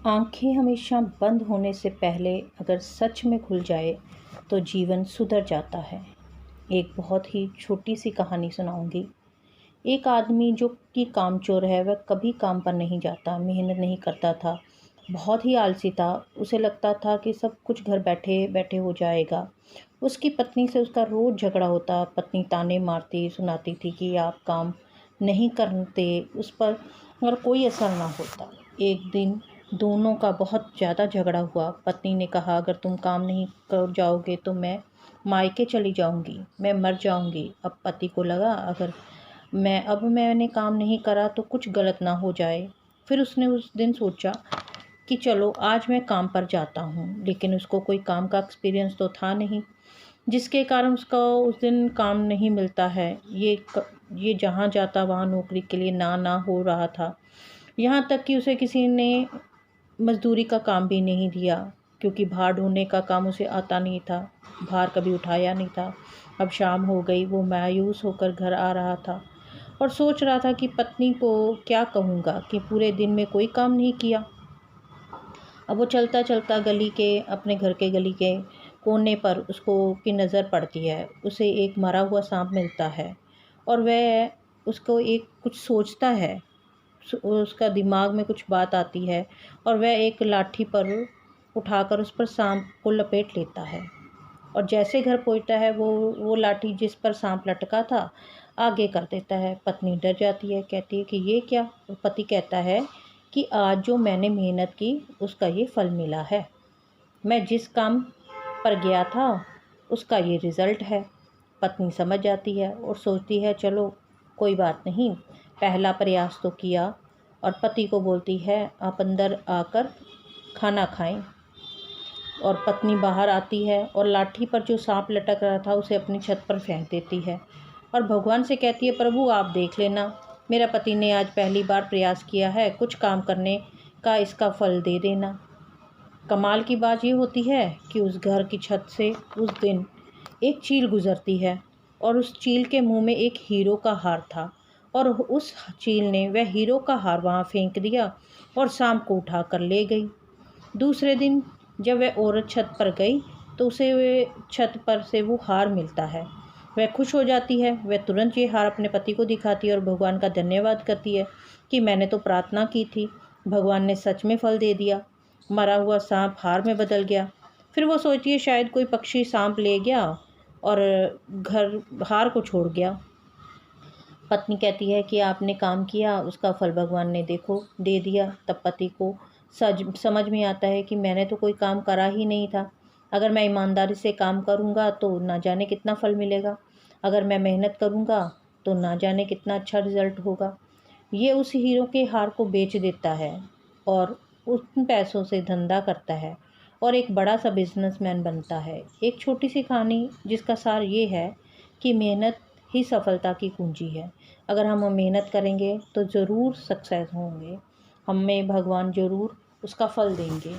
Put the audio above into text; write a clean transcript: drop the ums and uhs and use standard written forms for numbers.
आँखें हमेशा बंद होने से पहले अगर सच में खुल जाए तो जीवन सुधर जाता है। एक बहुत ही छोटी सी कहानी सुनाऊंगी। एक आदमी जो कि कामचोर है, वह कभी काम पर नहीं जाता, मेहनत नहीं करता था, बहुत ही आलसी था। उसे लगता था कि सब कुछ घर बैठे बैठे हो जाएगा। उसकी पत्नी से उसका रोज़ झगड़ा होता। पत्नी ताने मारती, सुनाती थी कि आप काम नहीं करते, उस पर और कोई असर ना होता। एक दिन दोनों का बहुत ज़्यादा झगड़ा हुआ। पत्नी ने कहा, अगर तुम काम नहीं कर जाओगे तो मैं मायके चली जाऊंगी, मैं मर जाऊंगी। अब पति को लगा, अगर मैंने काम नहीं करा तो कुछ गलत ना हो जाए। फिर उसने उस दिन सोचा कि चलो आज मैं काम पर जाता हूँ, लेकिन उसको कोई काम का एक्सपीरियंस तो था नहीं, जिसके कारण उसका उस दिन काम नहीं मिलता है। ये जहाँ जाता वहाँ नौकरी के लिए ना ना हो रहा था। यहाँ तक कि उसे किसी ने मज़दूरी का काम भी नहीं दिया, क्योंकि भार ढोने का काम उसे आता नहीं था, भार कभी उठाया नहीं था। अब शाम हो गई, वो मायूस होकर घर आ रहा था और सोच रहा था कि पत्नी को क्या कहूँगा कि पूरे दिन में कोई काम नहीं किया। अब वो चलता चलता अपने घर के गली के कोने पर उसको की नज़र पड़ती है। उसे एक मरा हुआ सांप मिलता है और वह उसको एक कुछ सोचता है। उसका दिमाग में कुछ बात आती है और वह एक लाठी पर उठाकर उस पर सांप को लपेट लेता है और जैसे घर पहुंचता है वो लाठी जिस पर सांप लटका था आगे कर देता है। पत्नी डर जाती है, कहती है कि ये क्या। पति कहता है कि आज जो मैंने मेहनत की उसका ये फल मिला है। मैं जिस काम पर गया था उसका ये रिज़ल्ट है। पत्नी समझ जाती है और सोचती है, चलो कोई बात नहीं, पहला प्रयास तो किया। और पति को बोलती है, आप अंदर आकर खाना खाएं। और पत्नी बाहर आती है और लाठी पर जो सांप लटक रहा था उसे अपनी छत पर फेंक देती है और भगवान से कहती है, प्रभु आप देख लेना, मेरा पति ने आज पहली बार प्रयास किया है, कुछ काम करने का इसका फल दे देना। कमाल की बात ये होती है कि उस घर की छत से उस दिन एक चील गुजरती है और उस चील के मुंह में एक हीरो का हार था और उस चील ने वह हीरो का हार वहाँ फेंक दिया और सांप को उठा कर ले गई। दूसरे दिन जब वह औरत छत पर गई तो उसे छत पर से वो हार मिलता है। वह खुश हो जाती है। वह तुरंत ये हार अपने पति को दिखाती है और भगवान का धन्यवाद करती है कि मैंने तो प्रार्थना की थी, भगवान ने सच में फल दे दिया। मरा हुआ सांप हार में बदल गया। फिर वो सोचती है, शायद कोई पक्षी सांप ले गया और घर हार को छोड़ गया। पत्नी कहती है कि आपने काम किया, उसका फल भगवान ने देखो दे दिया। तब पति को समझ में आता है कि मैंने तो कोई काम करा ही नहीं था। अगर मैं ईमानदारी से काम करूँगा तो ना जाने कितना फल मिलेगा, अगर मैं मेहनत करूँगा तो ना जाने कितना अच्छा रिजल्ट होगा। ये उस हीरो के हार को बेच देता है और उन पैसों से धंधा करता है और एक बड़ा सा बिजनेसमैन बनता है। एक छोटी सी कहानी जिसका सार ये है कि मेहनत ही सफलता की कुंजी है। अगर हम मेहनत करेंगे तो ज़रूर सक्सेस होंगे, हमें भगवान ज़रूर उसका फल देंगे।